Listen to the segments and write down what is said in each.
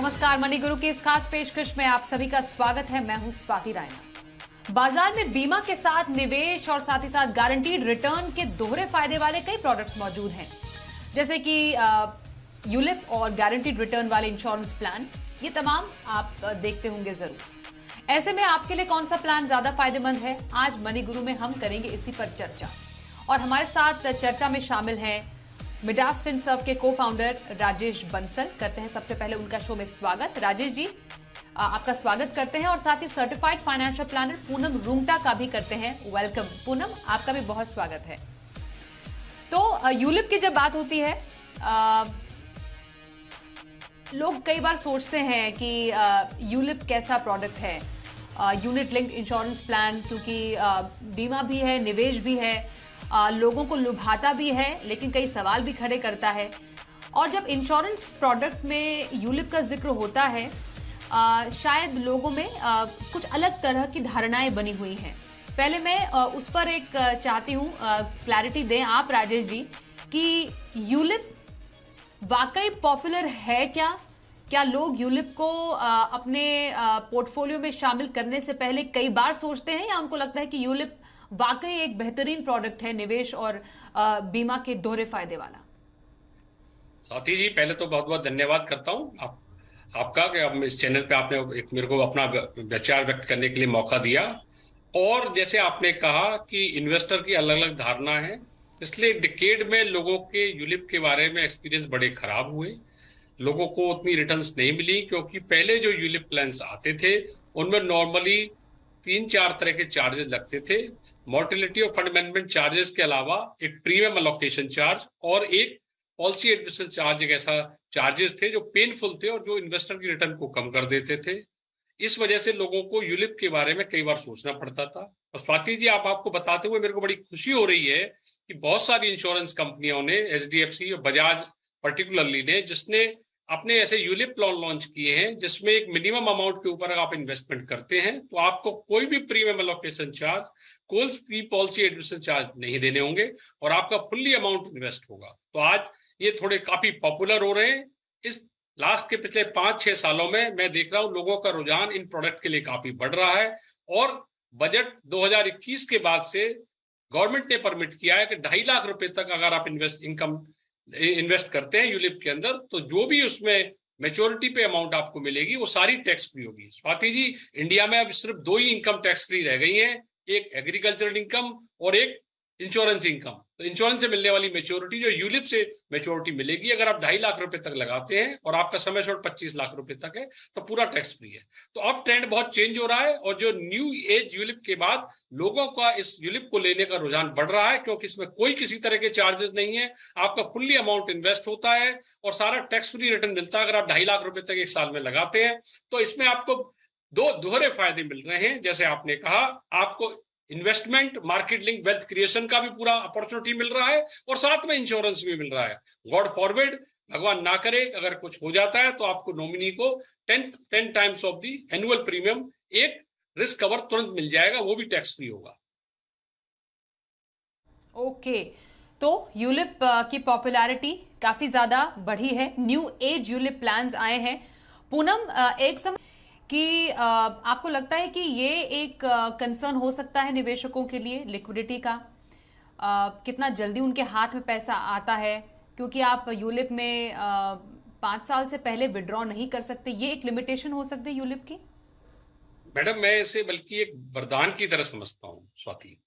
नमस्कार, मनी गुरु की इस खास पेशकश में आप सभी का स्वागत है। मैं हूं स्वाति रायना। बाजार में बीमा के साथ निवेश और साथ ही साथ गारंटीड रिटर्न के दोहरे फायदे वाले कई प्रोडक्ट्स मौजूद हैं, जैसे कि यूलिप और गारंटीड रिटर्न वाले इंश्योरेंस प्लान। ये तमाम आप देखते होंगे जरूर। ऐसे में आपके लिए कौन सा प्लान ज्यादा फायदेमंद है, आज मनी गुरु में हम करेंगे इसी पर चर्चा। और हमारे साथ चर्चा में शामिल हैं मिडास फिनसर्व के को-फाउंडर राजेश बंसल। करते हैं सबसे पहले उनका शो में स्वागत। राजेश जी, आपका स्वागत करते हैं। और साथ ही certified financial planner Poonam Rungta का भी करते हैं वेलकम। पूनम, आपका भी बहुत स्वागत है। तो यूलिप की जब बात होती है, लोग कई बार सोचते हैं कि यूलिप कैसा प्रोडक्ट है। यूनिट लिंक्ड इंश्योरेंस प्लान, क्योंकि बीमा भी है, निवेश भी है, लोगों को लुभाता भी है, लेकिन कई सवाल भी खड़े करता है। और जब इंश्योरेंस प्रोडक्ट में यूलिप का जिक्र होता है, शायद लोगों में कुछ अलग तरह की धारणाएं बनी हुई हैं। पहले मैं उस पर एक चाहती हूं क्लैरिटी दें आप राजेश जी कि यूलिप वाकई पॉपुलर है क्या लोग यूलिप को अपने पोर्टफोलियो में शामिल करने से पहले कई बार सोचते हैं, या उनको लगता है कि यूलिप वाकई एक बेहतरीन प्रोडक्ट है निवेश और बीमा के दोहरे फायदे वाला? साथी जी, पहले तो बहुत बहुत धन्यवाद करता हूं आपका कि आप इस चैनल पे आपने एक मेरे को अपना विचार व्यक्त करने के लिए मौका दिया। और जैसे आपने कहा कि इन्वेस्टर की अलग अलग धारणा है, पिछले डिकेड में लोगों के यूलिप के बारे में एक्सपीरियंस बड़े खराब हुए। लोगों को उतनी रिटर्न्स नहीं मिली, क्योंकि पहले जो यूलिप प्लान्स आते थे उनमें नॉर्मली 3-4 तरह के चार्जेस लगते थे। मोर्टेलिटी और फंड मैनेजमेंट चार्जेस के अलावा एक प्रीमियम अलोकेशन चार्ज और एक पॉलिसी एडमिशन चार्ज, एक ऐसा चार्जेस थे जो पेनफुल थे और जो इन्वेस्टर की रिटर्न को कम कर देते थे। इस वजह से लोगों को यूलिप के बारे में कई बार सोचना पड़ता था। और स्वाति जी, आपको बताते हुए मेरे को बड़ी खुशी हो रही है कि बहुत सारी इंश्योरेंस कंपनियों ने, एचडीएफसी और बजाज पर्टिकुलरली ने, जिसने अपने ऐसे यूलिप प्लान लॉन्च किए हैं जिसमें एक मिनिमम अमाउंट के ऊपर अगर आप इन्वेस्टमेंट करते हैं तो आपको कोई भी प्रीमियम एलोकेशन चार्ज, कोई पॉलिसी एडमिशन चार्ज नहीं देने होंगे और आपका फुल्ली अमाउंट इन्वेस्ट होगा। तो आज ये थोड़े काफी पॉपुलर हो रहे हैं। इस लास्ट के पिछले 5-6 सालों में मैं देख रहा हूं लोगों का रुझान इन प्रोडक्ट के लिए काफी बढ़ रहा है। और बजट 2021 के बाद से गवर्नमेंट ने परमिट किया है कि 2.5 लाख रुपए तक अगर आप इन्वेस्ट करते हैं यूलिप के अंदर, तो जो भी उसमें मेच्योरिटी पे अमाउंट आपको मिलेगी वो सारी टैक्स फ्री होगी। स्वाति जी, इंडिया में अब सिर्फ 2 ही इनकम टैक्स फ्री रह गई हैं, एक एग्रीकल्चरल इनकम और एक इंश्योरेंस इनकम। तो इंश्योरेंस से मिलने वाली मेच्योरिटी जो यूलिप से मेच्योरिटी मिलेगी, अगर आप 2.5 लाख रुपए तक लगाते हैं और आपका समय शॉर्ट 25 लाख रुपए तक है तो पूरा टैक्स फ्री है। तो अब ट्रेंड बहुत चेंज हो रहा है और जो न्यू एज यूलिप के बाद लोगों का इस यूलिप को लेने का रुझान बढ़ रहा है, क्योंकि इसमें कोई किसी तरह के चार्जेस नहीं है, आपका फुल्ली अमाउंट इन्वेस्ट होता है और सारा टैक्स फ्री रिटर्न मिलता है। अगर आप 2.5 लाख रुपए तक एक साल में लगाते हैं तो इसमें आपको 2 दोहरे फायदे मिल रहे हैं। जैसे आपने कहा, आपको investment, market link, wealth creation का भी पूरा अपॉर्चुनिटी मिल रहा है और साथ में इंश्योरेंस भी मिल रहा है। गॉड फॉरवर्ड, भगवान ना करे, अगर कुछ हो जाता है तो आपको नॉमिनी को 10 times of the annual premium एक रिस्क कवर तुरंत मिल जाएगा, वो भी टैक्स फ्री होगा। ओके, तो यूलिप की पॉपुलैरिटी काफी ज्यादा बढ़ी है, न्यू एज यूलिप प्लान्स आए हैं। पूनम, एक समय कि आपको लगता है कि ये एक कंसर्न हो सकता है निवेशकों के लिए, लिक्विडिटी का, कितना जल्दी उनके हाथ में पैसा आता है, क्योंकि आप यूलिप में 5 साल से पहले विड्रॉ नहीं कर सकते, ये एक लिमिटेशन हो सकती है यूलिप की? मैडम, मैं इसे बल्कि एक वरदान की तरह समझता हूँ स्वाति,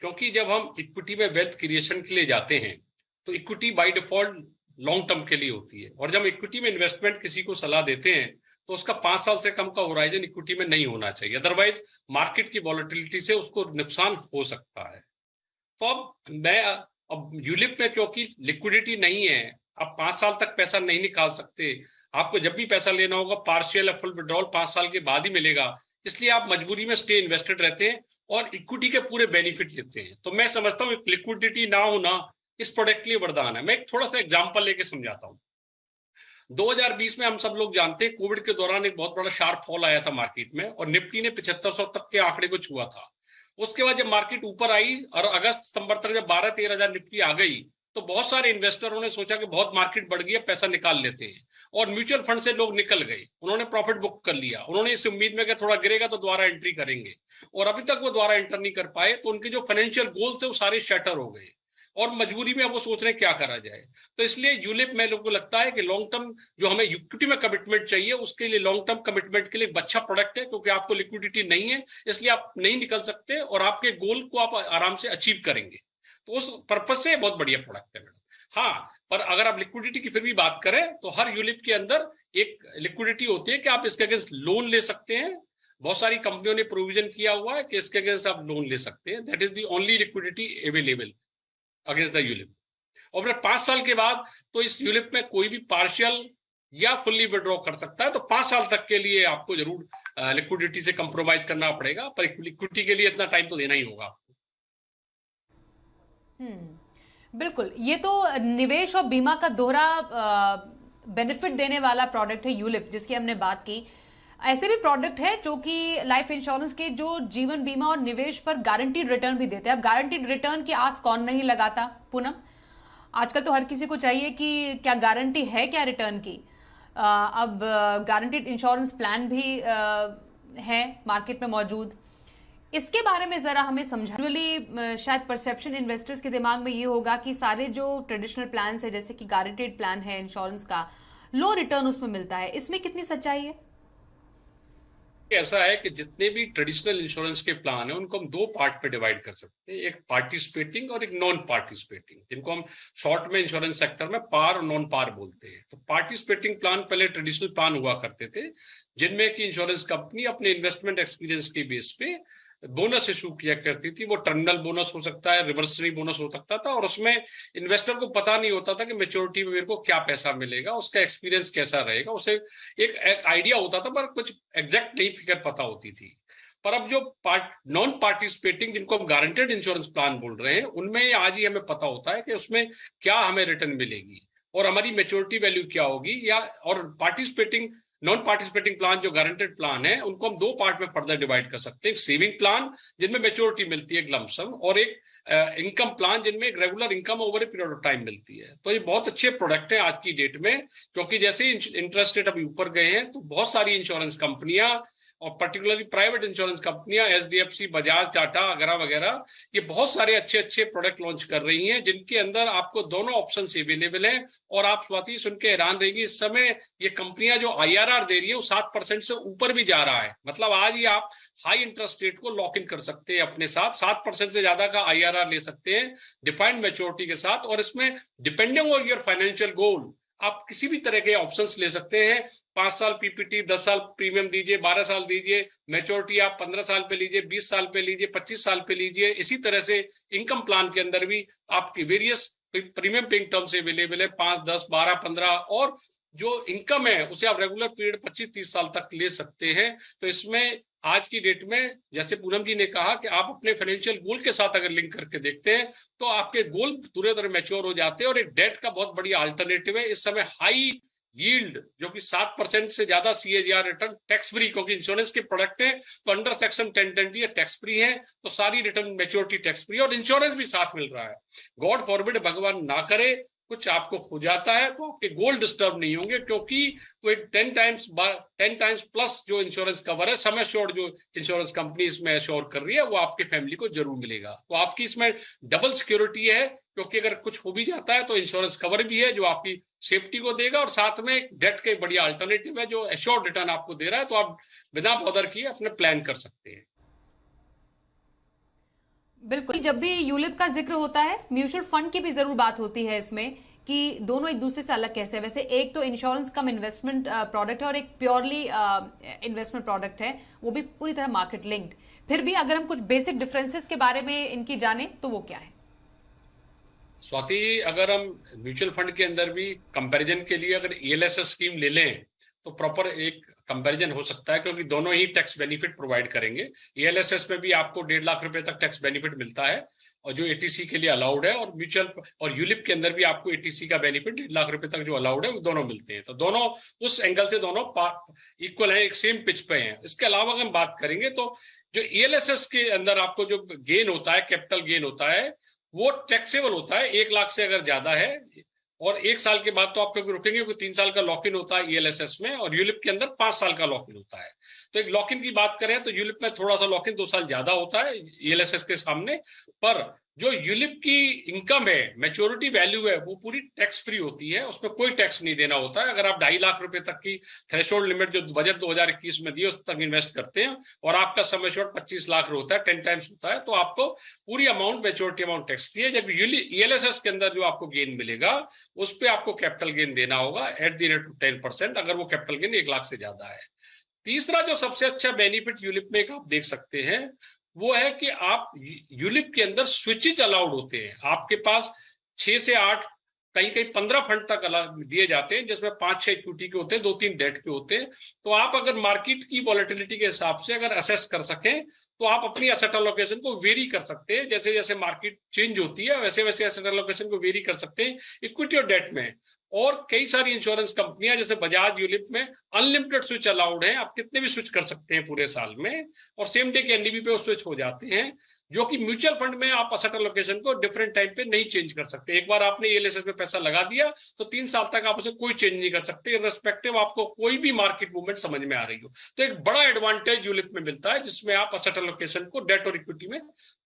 क्योंकि जब हम इक्विटी में वेल्थ क्रिएशन के लिए जाते हैं तो equity by default long term के लिए होती है। और जब इक्विटी में इन्वेस्टमेंट किसी को सलाह देते हैं तो उसका 5 साल से कम का होराइजन इक्विटी में नहीं होना चाहिए, अदरवाइज मार्केट की वॉलेटिलिटी से उसको नुकसान हो सकता है। तो अब यूलिप में क्योंकि लिक्विडिटी नहीं है, आप 5 साल तक पैसा नहीं निकाल सकते, आपको जब भी पैसा लेना होगा पार्शियल या फुल विड्रॉल 5 साल के बाद ही मिलेगा, इसलिए आप मजबूरी में स्टे इन्वेस्टेड रहते हैं और इक्विटी के पूरे बेनिफिट लेते हैं। तो मैं समझता हूँ लिक्विडिटी ना होना इस प्रोडक्ट के लिए वरदान है। मैं एक थोड़ा सा एग्जाम्पल लेके समझाता हूँ। 2020 में हम सब लोग जानते हैं, कोविड के दौरान एक बहुत बड़ा शार्प फॉल आया था मार्केट में और निफ्टी ने 7500 तक के आंकड़े को छुआ था। उसके बाद जब मार्केट ऊपर आई और अगस्त सितंबर तक जब 12-13 हजार निफ्टी आ गई तो बहुत सारे इन्वेस्टरों ने सोचा कि बहुत मार्केट बढ़ गई है, पैसा निकाल लेते हैं, और म्यूचुअल फंड से लोग निकल गए, उन्होंने प्रॉफिट बुक कर लिया, उन्होंने इस उम्मीद में कि थोड़ा गिरेगा तो दोबारा एंट्री करेंगे, और अभी तक वो दोबारा एंटर नहीं कर पाए, तो उनके जो फाइनेंशियल गोल थे वो सारे शटर हो गए, और मजबूरी में अब वो सोच रहे हैं क्या करा जाए। तो इसलिए यूलिप में लोगों को लगता है कि लॉन्ग टर्म जो हमें इक्विटी में कमिटमेंट चाहिए, उसके लिए लॉन्ग टर्म कमिटमेंट के लिए एक अच्छा प्रोडक्ट है, क्योंकि आपको लिक्विडिटी नहीं है, इसलिए आप नहीं निकल सकते, और आपके गोल को आप आराम से अचीव करेंगे। तो उस पर्पज से बहुत बढ़िया प्रोडक्ट है मैडम। हाँ, पर अगर आप लिक्विडिटी की फिर भी बात करें तो हर यूलिप के अंदर एक लिक्विडिटी होती है कि आप इसके अगेंस्ट लोन ले सकते हैं। बहुत सारी कंपनियों ने प्रोविजन किया हुआ है कि इसके अगेंस्ट आप लोन ले सकते हैं। That is the only liquidity available against the ULIP. और फिर 5 साल के बाद तो इस यूलिप में कोई भी पार्शियल या फुल्ली विड्रॉ कर सकता है, तो 5 साल तक के लिए आपको जरूर लिक्विडिटी से कंप्रोमाइज करना पड़ेगा, पर लिक्विडिटी के लिए इतना टाइम तो देना ही होगा आपको। बिल्कुल, ये तो निवेश और बीमा का दोहरा बेनिफिट देने वाला प्रोडक्ट है यूलिप, जिसकी हमने बात की। ऐसे भी प्रोडक्ट है जो कि लाइफ इंश्योरेंस के जो जीवन बीमा और निवेश पर गारंटीड रिटर्न भी देते हैं। अब गारंटीड रिटर्न की आस कौन नहीं लगाता पूनम? आजकल तो हर किसी को चाहिए कि क्या गारंटी है क्या रिटर्न की। अब गारंटीड इंश्योरेंस प्लान भी है मार्केट में मौजूद। इसके बारे में जरा हमें समझा। शायद परसेप्शन इन्वेस्टर्स के दिमाग में ये होगा कि सारे जो ट्रेडिशनल प्लान है, जैसे कि गारंटेड प्लान है इंश्योरेंस का, लो रिटर्न उसमें मिलता है। इसमें कितनी सच्चाई है? ऐसा है कि जितने भी ट्रेडिशनल इंश्योरेंस के प्लान है उनको हम 2 पार्ट पे डिवाइड कर सकते हैं, एक पार्टिसिपेटिंग और एक नॉन पार्टिसिपेटिंग, जिनको हम शॉर्ट में इंश्योरेंस सेक्टर में पार और नॉन पार बोलते हैं। तो पार्टिसिपेटिंग प्लान पहले ट्रेडिशनल प्लान हुआ करते थे, जिनमें कि इंश्योरेंस कंपनी अपने इन्वेस्टमेंट एक्सपीरियंस के बेस पे बोनस इशू किया करती थी। वो टर्मिनल बोनस हो सकता है, रिवर्सरी बोनस हो सकता था, और उसमें इन्वेस्टर को पता नहीं होता था कि मैच्योरिटी में मेरे को क्या पैसा मिलेगा, उसका एक्सपीरियंस कैसा रहेगा, उसे एक आइडिया होता था पर कुछ एग्जैक्ट नहीं फिगर पता होती थी। पर अब जो नॉन पार्टिसिपेटिंग, जिनको हम गारंटेड इंश्योरेंस प्लान बोल रहे हैं, उनमें आज ही हमें पता होता है कि उसमें क्या हमें रिटर्न मिलेगी और हमारी मैच्योरिटी वैल्यू क्या होगी। या और पार्टिसिपेटिंग नॉन पार्टिसिपेटिंग प्लान जो गारंटेड प्लान है, उनको हम 2 पार्ट में फर्दर डिवाइड कर सकते हैं। एक सेविंग प्लान जिनमें मैच्योरिटी मिलती है लमसम, और एक इनकम प्लान जिनमें एक regular income over a period of time मिलती है। तो ये बहुत अच्छे प्रोडक्ट हैं आज की डेट में, क्योंकि जैसे इंटरेस्ट रेट अभी ऊपर गए हैं तो बहुत सारी इंश्योरेंस कंपनियां और पर्टिकुलरली प्राइवेट इंश्योरेंस कंपनियां, एचडीएफसी, बजाज, टाटा वगैरह वगैरह, ये बहुत सारे अच्छे अच्छे प्रोडक्ट लॉन्च कर रही हैं, जिनके अंदर आपको दोनों ऑप्शन अवेलेबल हैं। और आप स्वाति सुन के हैरान रहेगी, इस समय ये कंपनियां जो आईआरआर दे रही है वो 7% से ऊपर भी जा रहा है। मतलब आज ही आप हाई इंटरेस्ट रेट को लॉक इन कर सकते हैं अपने साथ, 7% से ज्यादा का आईआरआर ले सकते हैं डिफाइंड मैच्योरिटी के साथ। और इसमें depending on your financial goal आप किसी भी तरह के ऑप्शंस ले सकते हैं। 5 साल पीपीटी, 10 साल प्रीमियम दीजिए, 12 साल दीजिए, मैच्योरिटी आप 15 साल पे लीजिए, 20 साल पे लीजिए, 25 साल पे लीजिए। इसी तरह से इनकम प्लान के अंदर भी आपकी वेरियस प्रीमियम पेइंग टर्म से अवेलेबल है, 5, 10, 12, 15, और जो इनकम है उसे आप रेगुलर पीरियड 25-30 साल तक ले सकते हैं। तो इसमें आज की डेट में, जैसे पूनम जी ने कहा कि आप अपने फाइनेंशियल गोल के साथ अगर लिंक करके देखते हैं तो आपके गोल पूरे तरह मैच्योर हो जाते हैं। और एक डेट का बहुत बढ़िया अल्टरनेटिव है इस समय, हाई यील्ड, जो कि 7% से ज्यादा सीएजीआर रिटर्न टैक्स फ्री, क्योंकि इंश्योरेंस के प्रोडक्ट है तो अंडर सेक्शन 1020 टैक्स फ्री है, तो सारी रिटर्न मैच्योरिटी टैक्स फ्री, और इंश्योरेंस भी साथ मिल रहा है। गॉड फॉरबिड, भगवान ना करे कुछ आपको हो जाता है तो आपके गोल डिस्टर्ब नहीं होंगे, क्योंकि वो 10 टाइम्स प्लस जो इंश्योरेंस कवर है, सम एश्योर्ड जो इंश्योरेंस कंपनी इसमें एश्योर कर रही है, वो आपके फैमिली को जरूर मिलेगा। तो आपकी इसमें डबल सिक्योरिटी है, क्योंकि अगर कुछ हो भी जाता है तो इंश्योरेंस कवर भी है जो आपकी सेफ्टी को देगा, और साथ में डेट के बढ़िया अल्टरनेटिव है जो एश्योर्ड रिटर्न आपको दे रहा है। तो आप बिना बॉदर किए अपने प्लान कर सकते हैं। बिल्कुल, जब भी यूलिप का जिक्र होता है म्यूचुअल फंड की भी जरूर बात होती है इसमें, कि दोनों एक दूसरे से अलग कैसे है। वैसे एक तो इंश्योरेंस कम इन्वेस्टमेंट प्रोडक्ट है और एक प्योरली इन्वेस्टमेंट प्रोडक्ट है, वो भी पूरी तरह मार्केट लिंक्ड। फिर भी अगर हम कुछ बेसिक डिफरेंसेस के बारे में इनकी जाने तो वो क्या है? स्वाति, अगर हम म्यूचुअल फंड के अंदर भी कंपैरिजन के लिए अगर ईएलएसएस स्कीम ले लें तो प्रॉपर एक कंपैरिजन हो सकता है, क्योंकि दोनों ही टैक्स बेनिफिट प्रोवाइड करेंगे। ईएलएसएस में भी आपको 1.5 लाख रुपए तक टैक्स बेनिफिट मिलता है, और जो एटीसी के लिए अलाउड है, और म्यूचुअल और यूलिप के अंदर भी आपको एटीसी का बेनिफिट 1.5 लाख रुपए तक जो अलाउड है वो दोनों मिलते हैं। तो दोनों उस एंगल से दोनों इक्वल है, एक सेम पिच पे हैं। इसके अलावा अगर हम बात करेंगे तो जो ईएलएसएस के अंदर आपको जो गेन होता है, कैपिटल गेन होता है, वो टैक्सेबल होता है 1 लाख से अगर ज्यादा है, और 1 साल के बाद तो आप कभी रुकेंगे, क्योंकि 3 साल का लॉक इन होता है ईएलएसएस में, और यूलिप के अंदर 5 साल का लॉक इन होता है। तो एक लॉक इन की बात करें तो यूलिप में थोड़ा सा लॉक इन 2 साल ज्यादा होता है ईएलएसएस के सामने, पर जो यूलिप की इनकम है, मैच्योरिटी वैल्यू है, वो पूरी टैक्स फ्री होती है, उसमें कोई टैक्स नहीं देना होता है। अगर आप 2.5 लाख रुपए तक की थ्रेशोल्ड लिमिट जो बजट 2021 में दी उस तक इन्वेस्ट करते हैं, और आपका सम एश्योर्ड 25 लाख होता है, 10 टाइम्स होता है, तो आपको पूरी amount maturity amount tax free है। जब ईएलएसएस के अंदर जो आपको गेन मिलेगा उस पर आपको कैपिटल गेन देना होगा एट द रेट 10%, अगर वो कैपिटल गेन 1 लाख से ज्यादा है। तीसरा जो सबसे अच्छा बेनिफिट यूलिप में आप देख सकते हैं वो है कि आप यूलिप के अंदर स्विचेज अलाउड होते हैं। आपके पास 6 से 8, कहीं कहीं 15 फंड तक दिए जाते हैं, जिसमें 5-6 इक्विटी के होते हैं, 2-3 डेट के होते हैं। तो आप अगर मार्केट की वॉलेटिलिटी के हिसाब से अगर असेस कर सकें तो आप अपनी एसेट एलोकेशन को वेरी कर सकते हैं। जैसे जैसे मार्केट चेंज होती है वैसे वैसे एसेट एलोकेशन को वेरी कर सकते हैं इक्विटी और डेट में। और कई सारी इंश्योरेंस कंपनियां जैसे बजाज यूलिप में अनलिमिटेड स्विच अलाउड है, आप कितने भी स्विच कर सकते हैं पूरे साल में, और सेम डे के एनडीबी पे वो स्विच हो जाते हैं। जो कि म्यूचुअल फंड में आप असेट एलोकेशन को डिफरेंट टाइम पे नहीं चेंज कर सकते। एक बार आपने ईएलएसएस में पैसा लगा दिया तो 3 साल तक आप उसे कोई चेंज नहीं कर सकते, इर्रेस्पेक्टिव आपको कोई भी मार्केट मूवमेंट समझ में आ रही हो। तो एक बड़ा एडवांटेज यूलिप में मिलता है, जिसमें आप असेट एलोकेशन को डेट और इक्विटी में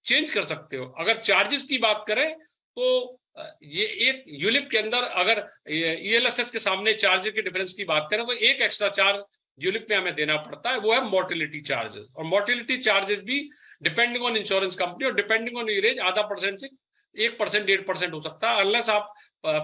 चेंज कर सकते हो। अगर चार्जेस की बात करें तो ये एक यूलिप के अंदर अगर ईएलएसएस के सामने चार्ज के डिफरेंस की बात करें तो एक एक्स्ट्रा चार्ज यूलिप में हमें देना पड़ता है, वो है मोर्टेलिटी चार्जेस। और मोर्टेलिटी चार्जेस भी डिपेंडिंग ऑन इंश्योरेंस कंपनी और डिपेंडिंग ऑन एज 0.5% से 1%, 1.5% हो सकता है। अनलेस आप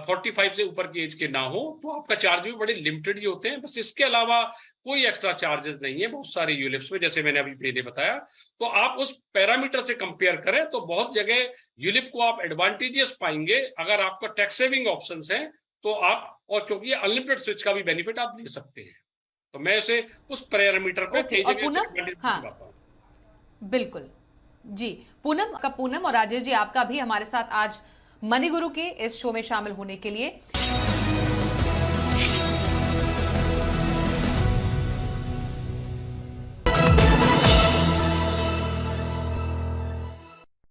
45 से ऊपर की एज के ना हो तो आपका चार्ज भी बड़े लिमिटेड ही होते हैं। बस इसके अलावा कोई एक्स्ट्रा चार्जेस नहीं है बहुत सारे यूलिप्स में, जैसे मैंने अभी पहले बताया। तो आप उस पैरामीटर से कंपेयर करें तो बहुत जगह यूलिप को आप एडवांटेजेस पाएंगे। अगर आपका टैक्स सेविंग ऑप्शंस हैं तो आप, और क्योंकि अनलिमिटेड स्विच का भी बेनिफिट आप ले सकते हैं, तो मैं इसे उस पैरामीटर पे कई जगह बिल्कुल जी। पूनम और राजेश जी, आपका भी हमारे साथ आज मनी गुरु के इस शो में शामिल होने के लिए